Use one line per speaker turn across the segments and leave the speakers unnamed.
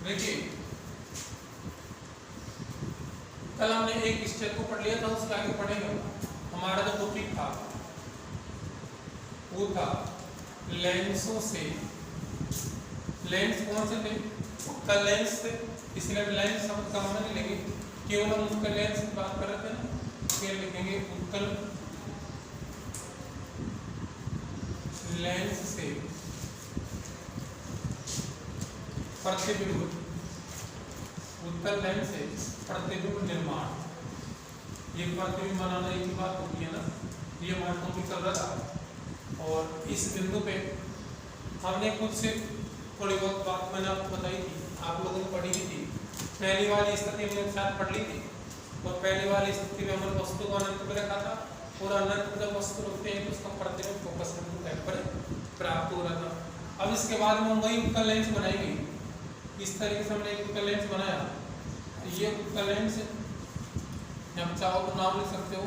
देखिए कल हमने एक स्टेप को पढ़ लिया था, उसके आगे पढ़ेंगे। हमारा जो टॉपिक था वो था लेंसों से, लेंस कौन से थे? उत्तल लेंस थे, इसलिए लेंस शब्द का मतलब नहीं लेंगे, केवल हम उत्तल लेंस की बात कर रहे थे ना, फिर लिखेंगे उत्तल लेंस से प्रतिबिंब, उत्तल लेंस से प्रतिबिंब निर्माण। ये प्रतिबिंब बनाना एक ही बात होती है ना, ये हमारा टॉपिक चल रहा था। और इस बिंदु पे हमने कुछ से थोड़ी बहुत बात मैंने आपको बताई थी, आप लोगों ने पढ़ी भी थी। पहली वाली स्थिति हमने शायद पढ़ ली थी, और पहली वाली स्थिति में हमने वस्तु को अनंत पर रखा था, और अनंत जब वस्तु रखते हैं तो उसका प्रतिबिंब फोकस बिंदु तक पर प्राप्त हो रहा था। अब इसके बाद में हम वही उत्तल लेंस बनाएंगे। इस तरीके से हमने एक उत्तल लेंस बनाया, ये उत्तल लेंस, आप चाहो तो नाम लिख सकते हो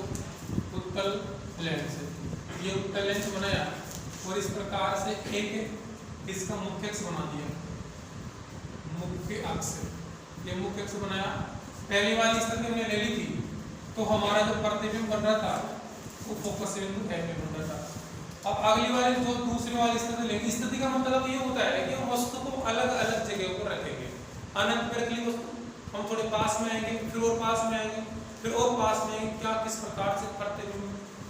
उत्तल लेंस। ये उत्तल लेंस बनाया और इस प्रकार से एक इसका मुख्य अक्ष बना दिया, मुख्य अक्ष, ये मुख्य अक्ष बनाया। पहली वाली स्थिति हमने ले ली थी, तो हमारा जो प्रतिबिंब बन रहा था वो फोकस बिंदु है में बन रहा था। अब अगली वाली जो दूसरी वाली स्थिति लेंगे, स्थिति का मतलब ये होता है कि हम वस्तु को अलग अलग जगह पर रखेंगे। अनंत पर रखी वस्तु, हम थोड़े पास में आएंगे, फिर और पास में आएंगे, फिर और पास में आएंगे, क्या किस प्रकार से प्रतिबिंब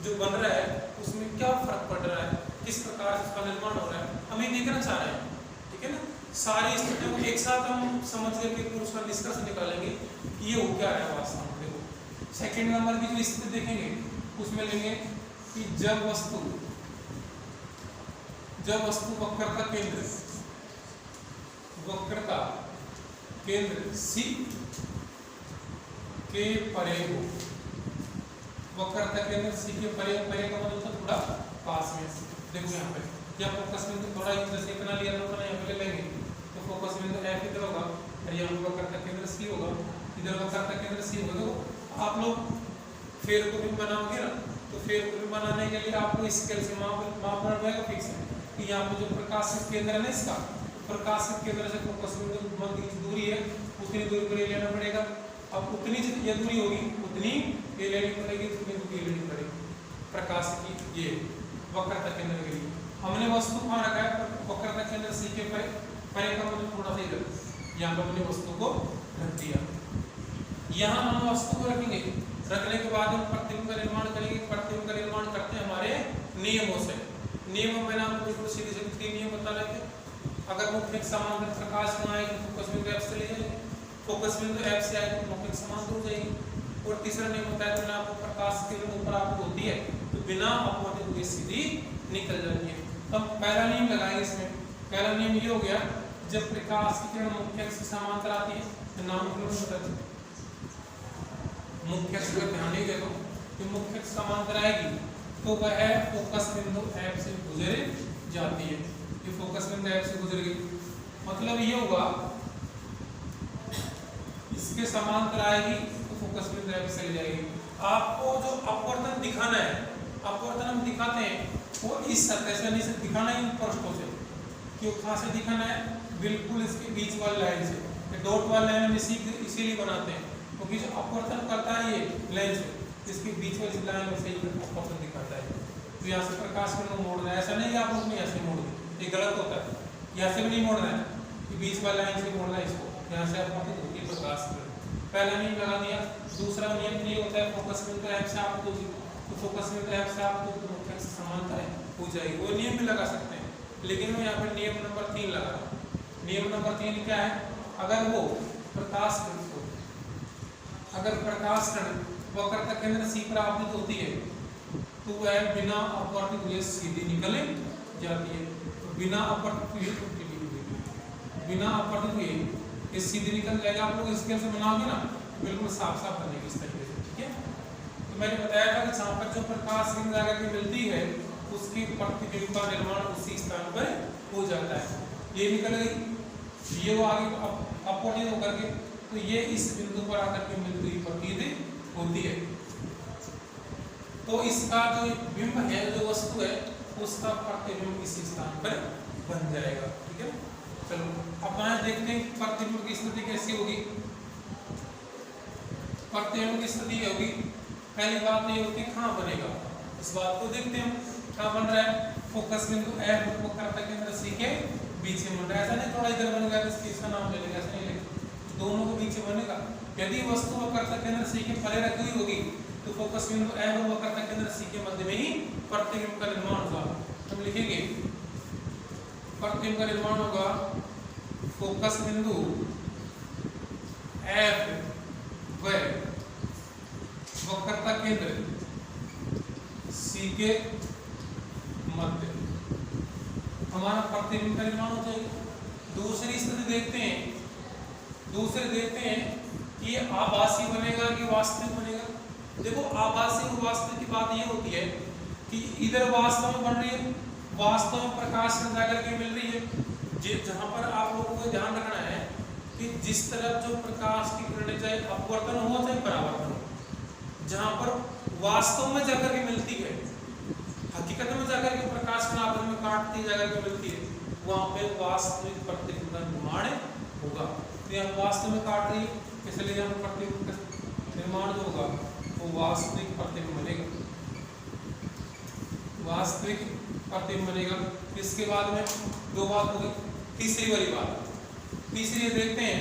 जो बन रहा है उसमें क्या फर्क पड़ रहा है, किस प्रकार से उसका निर्माण हो रहा है, हम ये देखना चाह रहे हैं। ठीक है ना, सारी स्थितियों को एक साथ हम समझ करके फिर उसका निष्कर्ष निकालेंगे कि ये हो क्या रहा है वास्तव में। देखो सेकंड नंबर की जो स्थिति देखेंगे उसमें लेंगे कि जब वस्तु वक्रता केंद्र C के परे हो, वक्रता केंद्र C के परे का मतलब तो थोड़ा पास में। देखो यहाँ पे या फोकस बिंदु थोड़ा जैसे इतना लिया था यहाँ पे ले लेंगे, तो फोकस बिंदु F इधर होगा और यहाँ वक्रता केंद्र C होगा, इधर वक्रता केंद्र C होगा। तो आप लोग फेर को भी बनाओगे ना, तो फेर को भी बनाने के लिए आपको स्केल से मापना पड़ेगा फिक्स है कि यहाँ पे जो प्रकाशित केंद्र है ना, इसका प्रकाशित केंद्र से फोकस बिंदु मध्य की दूरी है, उतनी दूरी पर लेना पड़ेगा। अब उतनी ये दूरी होगी उतनी ये लेनी पड़ेगी, उतनी दूरी लेनी पड़ेगी प्रकाश की। ये वक्रता केंद्र के लिए हमने वस्तु कहाँ रखा है? वक्रता केंद्र C के परे का मतलब थोड़ा सा इधर, यहाँ पर हमने वस्तु को रख दिया। यहाँ हम वस्तु को रखेंगे, रखने के बाद हम प्रतिबिंब का निर्माण करेंगे। प्रतिबिंब का निर्माण करते हैं हमारे नियमों से। नियम मैंने आपको बिल्कुल सीधे सीधे 3 नियम बता रहे थे। अगर मुख्य समांतर प्रकाश में आए तो फोकस बिंदु F से ले जाएंगे, फोकस बिंदु F से आए तो मुख्य समांतर हो जाएगी। और तीसरा नियम होता है, तो आपको प्रकाश की ऊपर आपको होती है तो बिना अपवर्तित हुए सीधी निकल जाती है। तो हम पहला नियम लगाएंगे इसमें। पहला नियम ये हो गया, जब प्रकाश की किरण मुख्य अक्ष के समांतर आती है तो नामकरण होता है। मुख्य अक्ष पर ध्यान नहीं देगा कि मुख्य अक्ष समांतर आएगी तो वह फोकस बिंदु F से गुजर जाती है। ये फोकस बिंदु F से गुजर गई, मतलब ये होगा इसके समांतर आएगी तो फोकस बिंदु F से ले जाएगी। आपको जो अपवर्तन दिखाना है, अपवर्तन हम दिखाते हैं वो इस सतह से नहीं दिखाना है, पृष्ठों से। क्यों कहाँ से दिखाना है? बिल्कुल इसके बीच वाली लाइन से। डॉट वाली लाइन हम इसीलिए बनाते हैं क्योंकि जो अपवर्तन करता है ये लेंस इसके बीच वाली लाइन में से ही अपवर्तन दिखाता है। तो यहाँ से प्रकाश को मोड़ना है, ऐसा नहीं आप लोग यहाँ से मोड़ दें, ये गलत होता है। यहाँ से भी नहीं मोड़ना है, कि बीच वाली लाइन से मोड़ना है इसको, यहाँ से अपवर्तित होती है प्रकाश। पहला नियम लगा दिया। दूसरा नियम ये होता है, फोकस बिंदु F से आप तो फोकस बिंदु F से आप तो मुख्य अक्ष समांतर है हो जाएगी। वो नियम भी लगा सकते हैं, लेकिन मैं यहाँ पर नियम नंबर 3 लगा रहा हूँ। नियम नंबर 3 क्या है? अगर वो प्रकाश कण वक्रता केंद्र C पर आपतित होती है तो वह बिना अपवर्तित हुए सीधी निकल जाती है। तो बिना अपवर्तित हुए ये सीधी निकल जाएगा। आप लोग स्केल से बनाओगे ना बिल्कुल साफ साफ बनेगी इस तरीके से। ठीक है, तो मैंने बताया था कि जहाँ पर जो प्रकाश किरण जाकर के मिलती है उसकी प्रतिबिंब का निर्माण उसी स्थान पर हो जाता है। ये निकल गई, ये वो आगे अपवर्तित होकर के, तो ये इस बिंदु पर आकर के बिंदु ही प्रतीत होती है। तो इसका जो बिंब है, जो वस्तु है, उसका प्रतिबिंब इसी स्थान पर बन जाएगा। ठीक है, चलो अब मैं देखते हैं प्रतिबिंब की स्थिति कैसी होगी। प्रतिबिंब की स्थिति क्या होगी, पहली बात ये होती है कहाँ बनेगा, इस बात को देखते हैं कहाँ बन रहा है। फोकस बिंदु F वक्रता केंद्र C के बीच में बन रहा है, ऐसा नहीं थोड़ा इधर बनेगा तो इसका नाम ले लेंगे, ऐसा नहीं लेंगे, दोनों के बीच में बनेगा। यदि वस्तु वक्रता केंद्र C के परे रखी हुई होगी तो फोकस बिंदु F और वक्रता केंद्र C के मध्य में ही प्रतिबिंब का निर्माण होगा। हम लिखेंगे प्रतिबिंब का निर्माण होगा फोकस बिंदु F व वक्रता केंद्र C के मध्य, हमारा प्रतिबिंब का निर्माण हो जाएगा। दूसरी स्थिति देखते हैं, कि ये आभासी बनेगा कि वास्तविक बनेगा। देखो आभासी और वास्तविक की बात ये होती है कि इधर वास्तव में बन रही है, वास्तव में प्रकाश से जाकर के मिल रही है। जहां पर आप लोगों को ध्यान रखना है कि जिस तरफ जो प्रकाश की किरणें चाहे अपवर्तन हो चाहे परावर्तन हो, जहां पर वास्तव में जाकर के मिलती है, हकीकत में जाकर के प्रकाश का आपस में काटती जाकर के मिलती है, वहां पे वास्तविक प्रतिबिंब का निर्माण होगा। तो यहाँ वास्तव में काट रही है, इसलिए यहाँ प्रतिबिंब का निर्माण जो होगा वो वास्तविक प्रतिबिंब बनेगा, वास्तविक प्रतिबिंब बनेगा। इसके बाद में दो बात हो गई। तीसरी वाली बात, तीसरी देखते हैं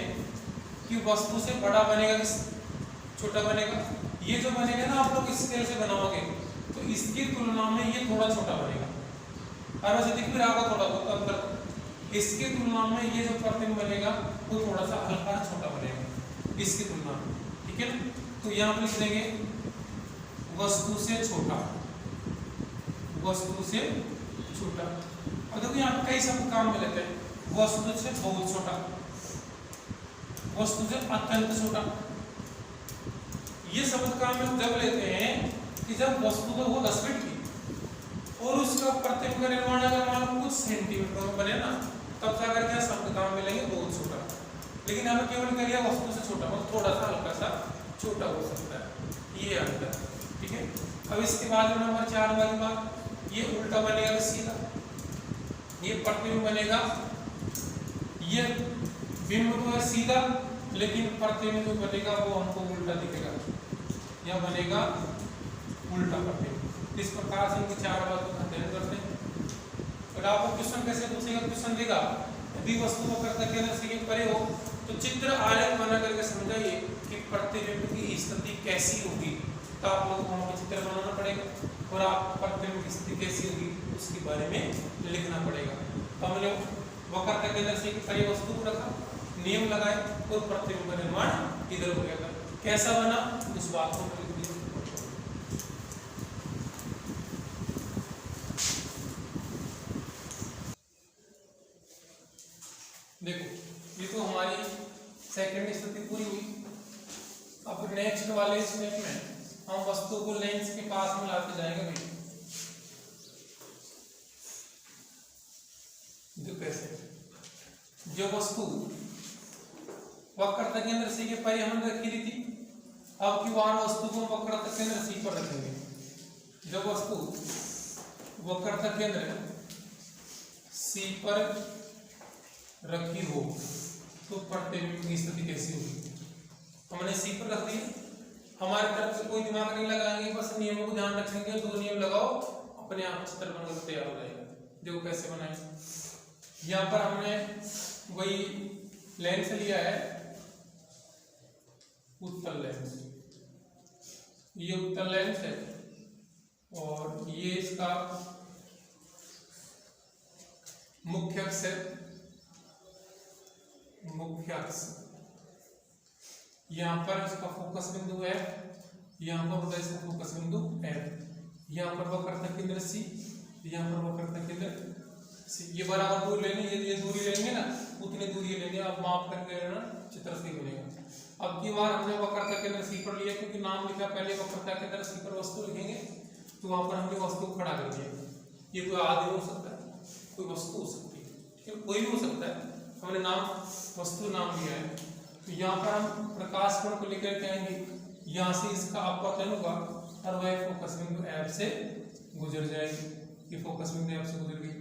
कि वस्तु से बड़ा बनेगा कि छोटा बनेगा। ये जो बनेगा ना आप लोग स्केल से बनाओगे तो इसकी तुलना में ये थोड़ा छोटा बनेगा, और वैसे दिख भी रहा होगा थोड़ा बहुत अंतर। इसकी तुलना में ये जो प्रतिबिंब बनेगा वो थोड़ा सा हल्का छोटा बनेगा इसकी तुलना में, ठीक है ना। तो यहाँ पर लिख देंगे वस्तु से छोटा, वस्तु से छोटा। और देखो यहाँ पे कई शब्द काम में लेते हैं, वस्तु से बहुत छोटा, वस्तु से अत्यंत छोटा। ये शब्द काम में जब लेते हैं कि जब वस्तु तो वो 10 फीट की और उसका प्रतिबिंब का निर्माण अगर मान लो कुछ सेंटीमीटर में बने ना, तब जाकर के शब्द काम मिलेंगे बहुत छोटा। लेकिन हमें केवल कह लिया वस्तु से छोटा, मतलब थोड़ा सा हल्का सा छोटा हो सकता है, ये अंतर, ठीक है। अब इसके बाद नंबर 4 वाली बात, ये उल्टा बनेगा सीधा, ये प्रतिबिंब बनेगा, ये बिंब तो है सीधा लेकिन प्रतिबिंब जो बनेगा वो हमको उल्टा दिखेगा, यह बनेगा उल्टा प्रतिबिंब। इस प्रकार से इनकी 4 बातों का अध्ययन करते हैं। और आपको क्वेश्चन कैसे पूछेगा, क्वेश्चन देगा यदि वस्तु वक्रता केंद्र से परे हो तो चित्र आलेख बना करके समझाइए कि प्रतिबिंब की स्थिति कैसी होगी। तो आप लोगों को वहां पर चित्र बनाना पड़ेगा और आप प्रतिबिंब की स्थिति कैसी होगी उसके बारे में लिखना पड़ेगा। तो हमने वक्रता केंद्र से परे वस्तु को रखा, नियम लगाए और प्रतिबिंब का निर्माण इधर हो गया था। कैसा बना उस बात को लिख दिया। देखो ये तो हमारी सेकंड स्थिति पूरी हुई। अब नेक्स्ट वाले स्टेप में हम वस्तु को लेंस के पास में लाते जाएंगे भाई। जो कैसे, जो वस्तु वक्रता केंद्र C के परे हमने रखी थी, अब की बार वस्तु को वक्रता केंद्र C पर रखेंगे। जब वस्तु वक्रता केंद्र C पर रखी हो तो प्रतिबिंब की स्थिति कैसी होगी। हमने C पर रख दी, हमारे तरफ से कोई दिमाग नहीं लगाएंगे, बस नियमों को ध्यान रखेंगे, 2 नियम लगाओ, अपने आप चित्र बनकर तैयार हो जाएगा। देखो कैसे बनाए। यहाँ पर हमने वही लेंस लिया है, उत्तल लेंस, ये उत्तल लेंस है और ये इसका मुख्य अक्ष है, मुख्य अक्ष। यहाँ पर इसका फोकस बिंदु है, यहाँ पर होता है इसका फोकस बिंदु F, यहाँ पर वक्रता केंद्र C, यहाँ पर वक्रता केंद्र C। ये बराबर दूर लेने, ये दूरी लेंगे ना उतनी दूरी लेंगे, आप माप करके ना चित्र सही बनेगा। अब की बार हमने वक्रता केंद्र C पर लिया क्योंकि नाम लिखा पहले, वक्रता केंद्र C पर वस्तु लिखेंगे तो वहां पर हमने वस्तु को खड़ा कर दिया। ये कोई आदमी हो सकता है, कोई वस्तु हो सकती है, ठीक है, कोई भी हो सकता है। हमने नाम वस्तु नाम लिया है, तो यहाँ पर हम प्रकाश कोण को लेकर के आएंगे, यहाँ से इसका अपवर्तन होगा और वह फोकस बिंदु F से गुजर जाएगी। ये फोकस बिंदु F से गुजर गई।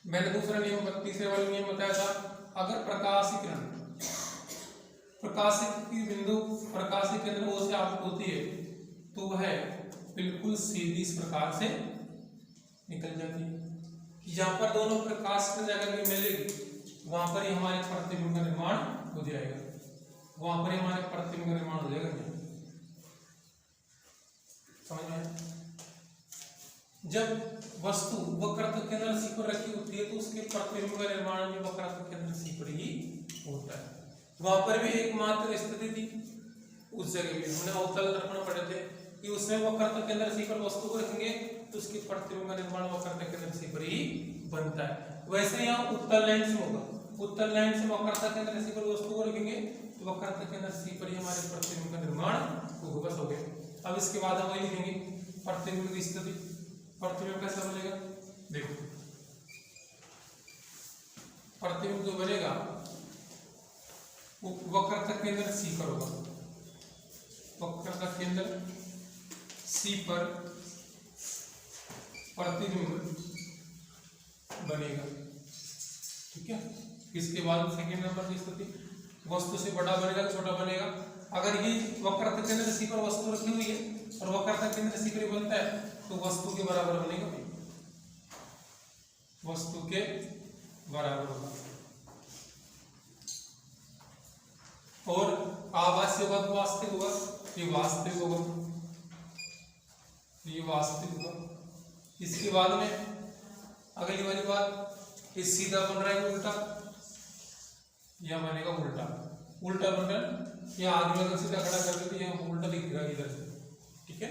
मैंने दूसरा नियम, तीसरे वाला नियम बताया था, अगर प्रकाशीय किरण प्रकाशिक की बिंदु प्रकाशिक केंद्र O से आपको होती है तो वह बिल्कुल सीधी इस प्रकार से निकल जाती है कि जहां पर दोनों प्रकाश की जगह में मिलेगी वहां पर ही हमारे प्रतिबिंब का निर्माण हो जाएगा, वहां पर ही हमारे प्रतिबिंब का निर्माण हो जाएगा। समझ में? जब वस्तु वक्रतुंड केंद्र C पर रखी होती है तो उसके प्रतिबिंब का निर्माण भी वक्रतुंड केंद्र C पर ही होता है। वहां पर भी एकमात्र स्थिति थी, उस जगह भी हमने अवतल दर्पण पढ़े थे कि उसमें वक्रतुंड केंद्र C पर वस्तु को रखेंगे तो उसके प्रतिबिंब का निर्माण वक्रतुंड केंद्र C पर ही बनता है। वैसे यहाँ उत्तल लेंस में होगा, उत्तल लेंस में वक्रतुंड केंद्र C पर वस्तु को रखेंगे तो वक्रतुंड केंद्र C पर ही हमारे प्रतिबिंब का निर्माण होगा। बस हो गया। अब इसके बाद हम वही लिखेंगे प्रतिबिंब की स्थिति। प्रतिबिंब कैसा बनेगा? देखो प्रतिबिंब जो बनेगा वक्रतुंड केंद्र C पर होगा, वक्रतुंड केंद्र C पर प्रतिबिंब बनेगा। ठीक है। इसके बाद सेकंड नंबर की स्थिति, वस्तु से बड़ा बनेगा छोटा बनेगा। अगर ये वक्रतुंड केंद्र C पर वस्तु रखी हुई है और वक्रतुंड केंद्र C पर बनता है तो वस्तु के बराबर बनेगा, वस्तु के बराबर होगा। और आभासी होगा तो वास्तविक होगा, ये वास्तविक होगा, ये वास्तविक होगा। इसके बाद में अगली वाली बात, ये सीधा बन रहा है उल्टा, यह बनेगा उल्टा, उल्टा बन रहा है। यहाँ आदमी अगर सीधा खड़ा कर देते यहाँ उल्टा दिखेगा इधर से। ठीक है,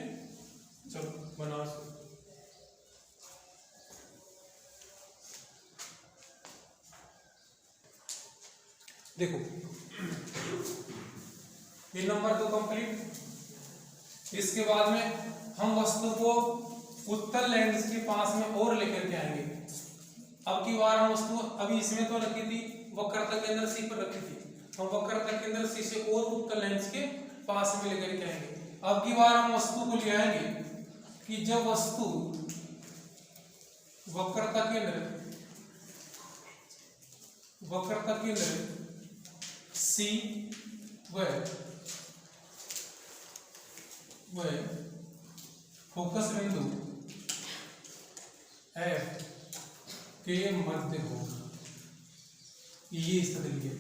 चलो बनाओ। देखो ये नंबर 2 कंप्लीट। इसके बाद में हम वस्तु को उत्तल लेंस के पास में और लेकर के आएंगे। अब की बार हम वस्तु अभी इसमें तो रखी थी, वक्रतुंड केंद्र C पर रखी थी, हम वक्रतुंड केंद्र C से और उत्तल लेंस के पास में लेकर के आएंगे। अब की बार हम वस्तु को ले आएंगे कि जब वस्तु वक्रता केंद्र C व फोकस बिंदु F के मध्य हो, ये स्थिति है।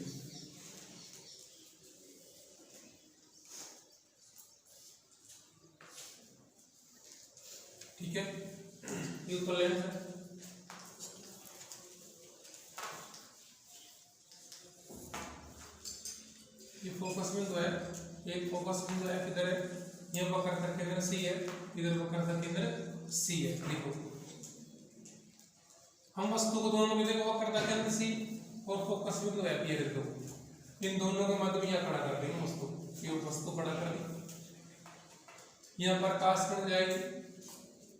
ठीक है, ये तो लेंस है। ये फोकस बिंदु है, एक फोकस बिंदु है, इधर है, ये वक्रतुंड केंद्र C है, इधर वक्रतुंड केंद्र C है। देखो हम वस्तु को दोनों में देखो वक्रतुंड केंद्र C और फोकस बिंदु है, ये देखो इन दोनों के मध्य में यहाँ खड़ा कर देंगे वस्तु, ये वस्तु खड़ा कर दी। यहाँ प्रकाश किरण जाएगी,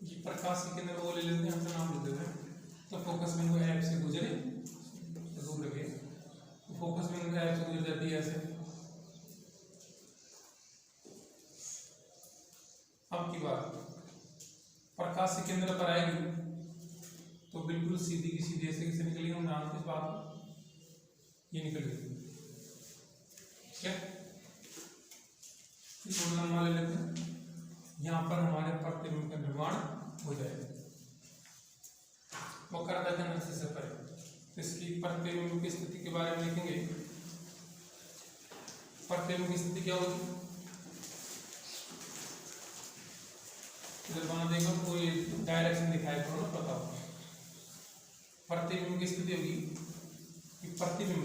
ये प्रकाश के केंद्र वो ले लेते हैं, हमसे नाम ले देते हैं। तो फोकस बिंदु F से गुजरे, दूर लगे, तो फोकस बिंदु F से गुजर जाती है ऐसे। अब की बात प्रकाश के केंद्र पर आएगी तो बिल्कुल सीधी की सीधी ऐसे कैसे निकलेगी, हम जानते इस बात को, ये निकल गई। ठीक है, थोड़ा लंबा ले लेते हैं, यहाँ पर हमारे प्रतिबिंब का निर्माण हो जाएगा। वक्रता केंद्र C से परे, तो इसकी प्रतिबिंब की स्थिति के बारे में लिखेंगे। प्रतिबिंब की स्थिति क्या होगी, इधर बना देगा, कोई डायरेक्शन दिखाया करो ना, पता हो। प्रतिबिंब की स्थिति होगी कि प्रतिबिंब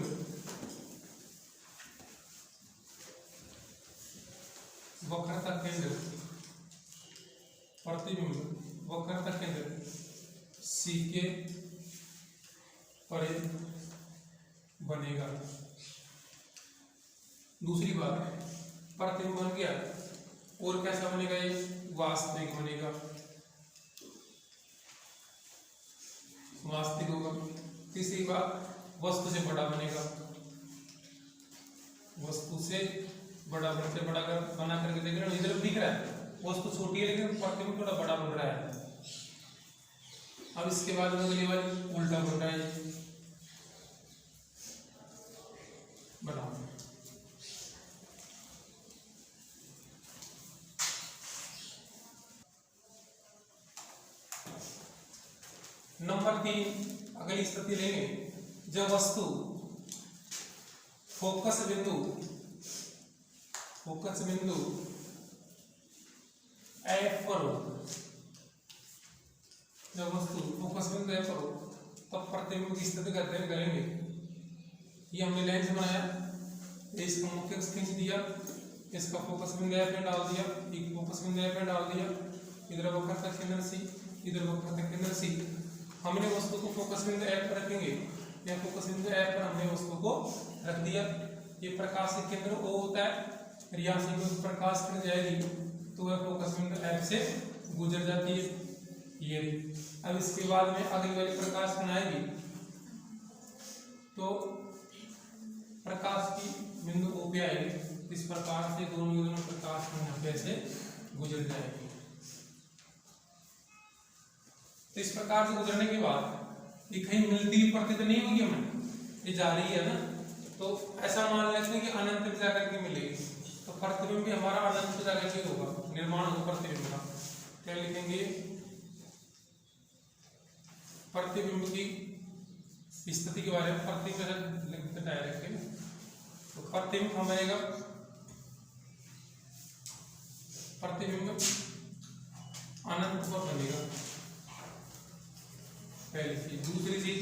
वक्रता केंद्र C के परे बनेगा। दूसरी बात, प्रतिबिंब बन गया और कैसा बनेगा, ये वास्तविक बनेगा, वास्तविक होगा। तीसरी बात, वस्तु से बड़ा बनेगा, वस्तु से बड़ा बना करके देख रहे हो, इधर दिख रहा है वस्तु छोटी है लेकिन प्रतिबिंब थोड़ा बड़ा बन रहा है। अब इसके बाद में अगली वाली उल्टा उल्टा है बनाओ। नंबर 3 अगली स्थिति लेंगे, जब वस्तु फोकस बिंदु F पर हो, जब वस्तु फोकस बिंदु F पर हो तब प्रतिबिंब की स्थिति का अध्ययन करेंगे। ये हमने लेंस बनाया, इसका मुख्य अक्ष खींच दिया, इसका फोकस बिंदु F में डाल दिया, एक फोकस बिंदु F में डाल दिया, इधर वक्र का केंद्र C, इधर वक्र का केंद्र C। हमने वस्तु को फोकस बिंदु F पर रखेंगे, या फोकस बिंदु F पर हमने वस्तु को रख दिया। ये प्रकाश के केंद्र O होता है, यहाँ से कोई प्रकाश किरण जाएगी तो वह फोकस बिंदु F से गुजर जाती है। ये अब इसके बाद में अगली वाली प्रकाश किरण आएगी तो प्रकाश की बिंदु O पे आएगी, इस प्रकार से दोनों प्रकाश किरण ऐसे गुजर जाएगी। तो इस प्रकार से गुजरने के बाद ये कहीं मिलती हुई प्रतीत नहीं होगी हमें, ये जा रही है ना, तो ऐसा मान लेते हैं कि अनंत तक जाकर के मिलेगी, तो प्रतिबिंब भी हमारा अनंत जाकर के होगा, निर्माण होगा प्रतिबिंब का। क्या लिखेंगे, प्रतिबिंब की स्थिति के बारे में प्रतिबिंब डायरेक्ट, तो प्रतिबिंब हम रहेगा, प्रतिबिंब अनंत पर बनेगा पहली चीज। दूसरी चीज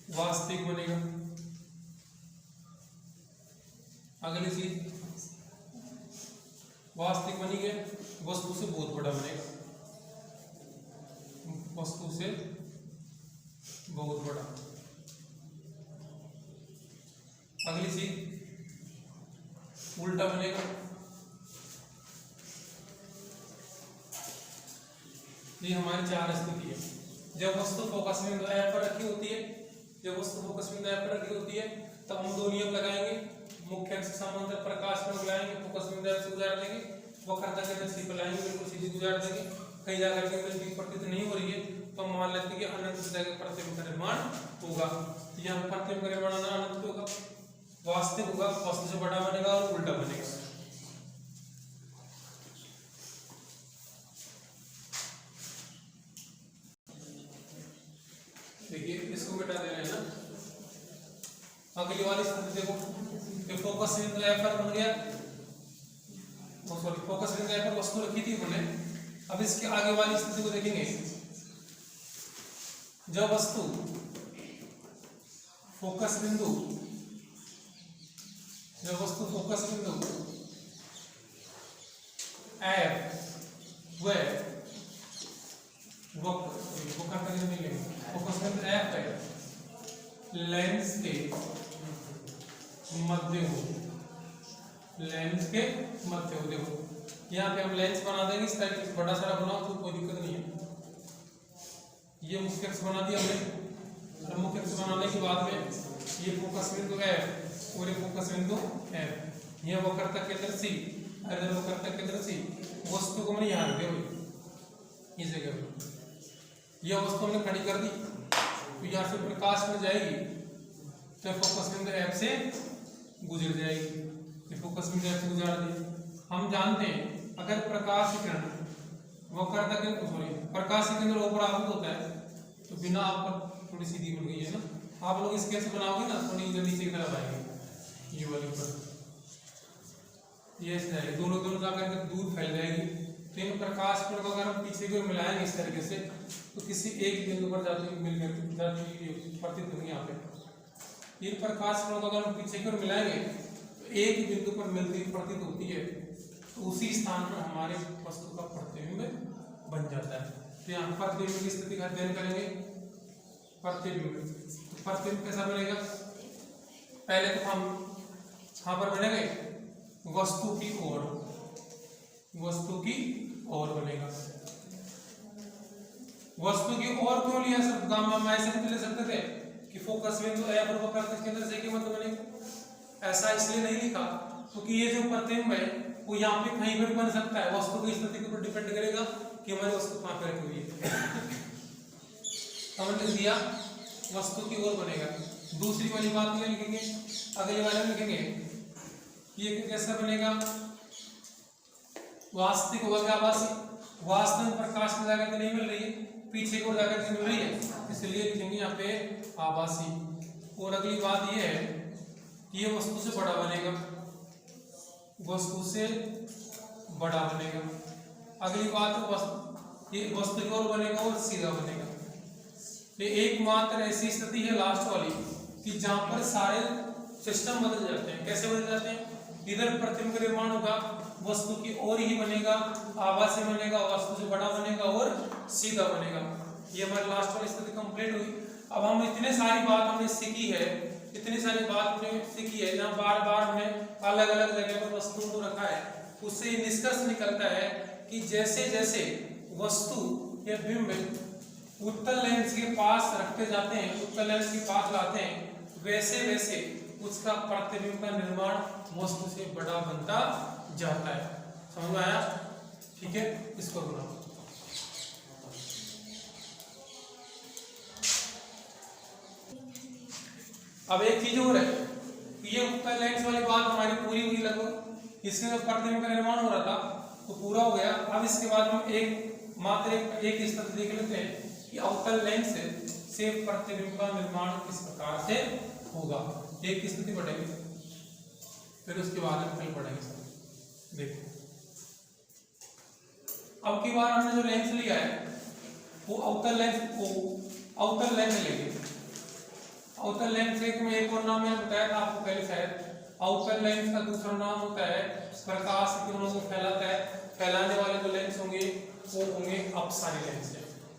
वास्तविक बनेगा, अगली चीज वास्तविक बनी गया, वस्तु से बहुत बड़ा बनेगा, वस्तु से बहुत बड़ा। अगली चीज उल्टा बनेगा, ये हमारी 4 स्थिति है। जब वस्तु फोकस बिंदु F पर रखी होती है, जब वस्तु फोकस बिंदु F पर रखी होती है तब हम दो नियम लगाएंगे, मुख्य अक्ष समांतर प्रकाश पर लगाएंगे, फोकस बिंदु F से गुजार देंगे, वक्रता के C पर लाएंगे, बिल्कुल सीधी गुजार देंगे। कहीं जाकर के मिलती प्रतीत नहीं हो रही है तो हम मान लेते हैं कि अनंत जगह प्रतिबिंब का निर्माण होगा। यहाँ प्रतिबिंब का निर्माण अनंत होगा, वास्तविक होगा, वस्तु से बड़ा बनेगा और उल्टा बनेगा। देखिए इसको मिटा दे रहे हैं ना। अगली वाली स्थिति देखो, ये फोकस बिंदु F पर बन गया, सॉरी फोकस बिंदु F पर वस्तु रखी थी हमने। अब इसके आगे वाली स्थिति को देखेंगे, जब वस्तु फोकस बिंदु F व फोकस बिंदु F है लेंस के मध्य हो, लेंस के मध्य हो। देखो यहाँ पे हम लेंस बना देंगे, इस तरह से बड़ा सारा बनाओ तो कोई दिक्कत नहीं है। ये मुख्य अक्ष बना दिया हमने, और मुख्य अक्ष बनाने के बाद में ये फोकस बिंदु F और ये फोकस बिंदु F, यह वक्रता केंद्र C, इधर वक्रता केंद्र C। वस्तु को हमने यहाँ रखे हुए इस जगह पे, यह वस्तु हमने खड़ी कर दी तो यहाँ से प्रकाश में जाएगी तो फोकस बिंदु F से गुजर जाएगी, ये फोकस बिंदु F से गुजार दी। हम जानते हैं अगर प्रकाश किरण वक्रता के प्रकाश के केंद्र ऊपर आपतित होता है तो बिना आप पर थोड़ी सीधी बन गई है ना, आप लोग इसके से बनाओगे ना थोड़ी इधर नीचे की तरफ आएगी, ये वाले ऊपर ये है, दोनों जाकर के दूर फैल जाएगी। तो इन प्रकाश किरण को अगर हम पीछे की ओर मिलाएंगे इस तरीके से तो किसी एक बिंदु पर जाती प्रतीत होंगे। यहाँ पे इन प्रकाश किरणों को अगर हम पीछे की ओर मिलाएंगे तो एक ही बिंदु पर मिलती प्रतीत होती है, तो उसी स्थान पर हमारे वस्तु का प्रतिबिंब बन जाता है। तो यहाँ प्रतिबिंब की स्थिति का अध्ययन करेंगे। प्रतिबिंब कैसा बनेगा, पहले तो हम कहाँ पर बनेंगे, वस्तु की ओर बनेगा। वस्तु की ओर क्यों लिया शब्द, हम ऐसे भी ले सकते थे कि फोकस बिंदु F और वक्रता केंद्र से के मध्य बनेगा। ऐसा इसलिए नहीं लिखा क्योंकि ये जो प्रतिबिंब है वो यहाँ पे कहीं पर बन सकता है, वस्तु की स्थिति के ऊपर डिपेंड करेगा कि हमारी वस्तु कहाँ पे रखी हुई है। हमने लिख दिया वस्तु की ओर बनेगा। दूसरी वाली बात ये लिखेंगे, अगले वाले में लिखेंगे ये कैसा बनेगा, वास्तविक होगा क्या आभासी, वास्तव में प्रकाश की जगह नहीं मिल रही है, पीछे को जगह मिल रही है, इसलिए लिखेंगे यहाँ पे आभासी। और अगली बात ये है कि ये वस्तु से बड़ा बनेगा, वस्तु से बड़ा बनेगा। अगली बात ये वस्तु की ओर बनेगा और सीधा बनेगा। ये एकमात्र ऐसी स्थिति है लास्ट वाली कि जहां पर सारे सिस्टम बदल जाते हैं। कैसे बदल जाते हैं, इधर प्रतिबिंब का निर्माण होगा, वस्तु की ओर ही बनेगा, आभासी बनेगा, वस्तु से बड़ा बनेगा और सीधा बनेगा। ये हमारी लास्ट वाली स्थिति कंप्लीट हुई। अब हम इतने सारी बात हमने सीखी है, इतनी सारी बात हमने सीखी है जहाँ बार बार हमने अलग अलग जगह पर वस्तुओं को रखा है, उससे निष्कर्ष निकलता है कि जैसे जैसे वस्तु या बिंब उत्तल लेंस के पास रखते जाते हैं, उत्तल लेंस के पास लाते हैं, वैसे वैसे उसका प्रतिबिंब का निर्माण वस्तु से बड़ा बनता जाता है। समझ में आया? ठीक है, इसको बनाओ। अब एक चीज और है, ये उत्तल लेंस वाली बात हमारी पूरी हुई लगभग, इसके जब प्रतिबिंब का निर्माण हो रहा था तो पूरा हो गया। अब इसके बाद हम मात्र एक स्थिति देख लेते हैं कि अवतल लेंस से प्रतिबिंब का निर्माण किस प्रकार से होगा। एक स्थिति पढ़ेंगे, फिर उसके बाद हम कल पढ़ेंगे। देखो, अब की बार हमने जो लेंस लिया है वो अवतल लेंस लेंगे। अवतल लेंस एक और नाम मैंने बताया था आपको पहले शायद। अवतल लेंस का दूसरा नाम होता है प्रकाश किरणों को फैलाता है, फैलाने वाले जो लेंस होंगे वो होंगे अपसारी लेंस।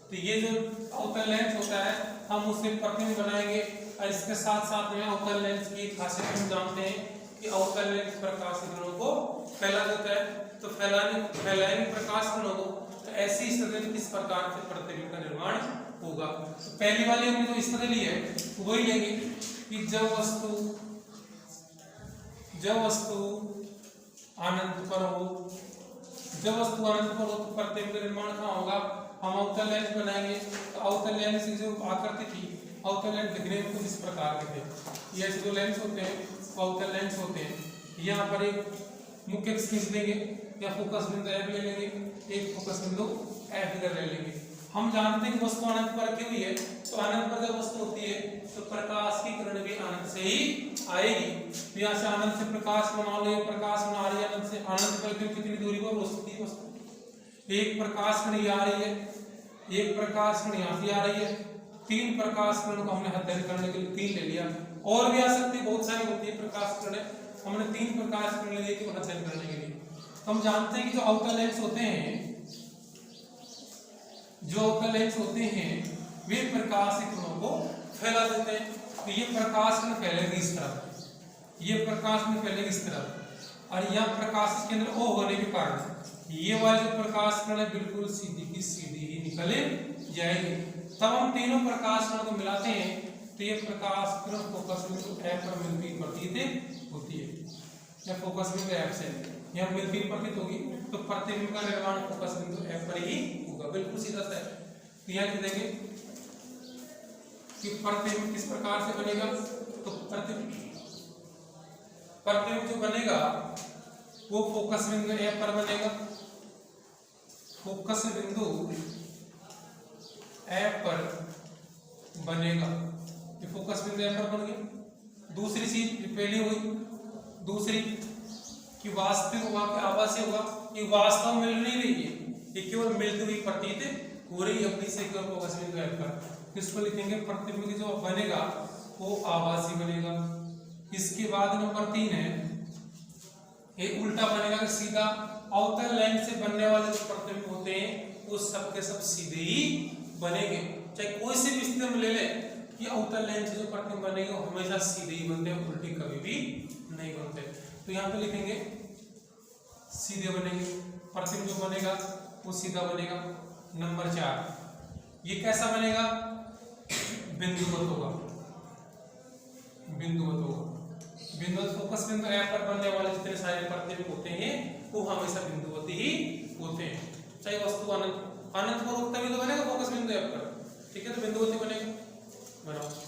तो ये जो अवतल लेंस होता है हम उससे प्रतिबिंब बनाएंगे, और इसके साथ साथ में अवतल लेंस की खासियत हम जानते हैं कि अवतल लेंस प्रकाश किरणों को फैला देता है। तो फैलाएंगे प्रकाश किरणों को, तो ऐसी स्थिति में किस प्रकार से प्रतिबिंब का निर्माण होगा। तो पहली वाली हमने जो स्थिति ली है वही लेंगे कि जब वस्तु अनंत पर हो, जब वस्तु अनंत पर हो तो प्रतिबिंब का निर्माण कहाँ होगा, हम अवतल लेंस बनाएंगे। तो अवतल लेंस की जो आकृति थी, अवतल लेंस दिखने में कुछ इस प्रकार के थे। ये जो लेंस होते हैं अवतल लेंस होते हैं। यहाँ पर एक मुख्य अक्ष खींच लेंगे या फोकस बिंदु F ले लेंगे, एक फोकस बिंदु F इधर ले लेंगे। हम जानते हैं कि वस्तु अनंत पर रखी हुई है, तो अनंत पर जब वस्तु होती है तो प्रकाश की किरण भी अनंत से ही आएगी। तो यहाँ से अनंत से प्रकाश बना लो, प्रकाश बना रही है अनंत से, अनंत पर कितनी दूरी पर वस्तु, एक प्रकाश किरण आ रही है, एक प्रकाश किरण यहाँ से आ रही है, तीन प्रकाश किरण को हमने अध्ययन करने के लिए 3 ले लिया। और भी आ सकती है, बहुत सारी होती है प्रकाश किरण, हमने 3 प्रकाश किरण ले लिए कि अध्ययन करने के लिए। तो हम जानते हैं कि जो अवतल लेंस होते हैं, जो अवतल लेंस होते हैं वे प्रकाश किरणों को फैला देते हैं। तो ये प्रकाश किरण फैलेगी इस तरफ, ये प्रकाश किरण फैलेगी इस तरफ, और यह प्रकाश के अंदर O होने के कारण ये वाली जो प्रकाश किरण है बिल्कुल सीधी की सीधी ही निकल जाएगी। तब हम तीनों प्रकाश किरणों को मिलाते हैं तो ये प्रकाश किरण फोकस बिंदु F पर मिलती प्रतीत होती है, या फोकस बिंदु F से यह मिलती प्रतीत होगी, तो प्रतिबिंब का निर्माण फोकस बिंदु F पर ही होगा, बिल्कुल सीधा सा है। तो यहाँ लिख देंगे कि प्रतिबिंब किस प्रकार से बनेगा, तो प्रतिबिंब जो बनेगा वो फोकस बिंदु F पर बनेगा, फोकस बिंदु F पर बनेगा, ये फोकस बिंदु F पर बन गया। दूसरी चीज पहली हुई, दूसरी कि वास्तविक होगा कि आभासी होगा, ये वास्तव में मिल नहीं रही है, ये केवल मिलती हुई प्रतीत हो रही है अपनी से केवल फोकस बिंदु F पर। इसको लिखेंगे प्रतिबिंब जो बनेगा वो आभासी बनेगा। इसके बाद नंबर 3 है, ये उल्टा बनेगा कि सीधा अवतल लेंस से बनने वाले जो प्रतिबिंब होते हैं वो सब के सब सीधे ही बनेंगे। चाहे कोई से भी स्थिति में ले ले कि अवतल लेंस से जो प्रतिबिंब बनेंगे वो हमेशा सीधे ही बनते हैं, उल्टे कभी भी नहीं बनते। तो यहाँ पे लिखेंगे सीधे बनेंगे, प्रतिबिंब जो बनेगा वो सीधा बनेगा। नंबर 4 ये कैसा बनेगा, बिंदुवत होगा, बिंदुवत होगा। बिंदुवत फोकस बिंदु F पर बनने वाले जितने सारे प्रतिबिंब होते हैं वो हमेशा बिंदुवत ही होते हैं। चाहे वस्तु अनंत पर तभी तो बनेगा फोकस बिंदु F पर, ठीक है, तो बिंदुवती बनेगा, बनाओ।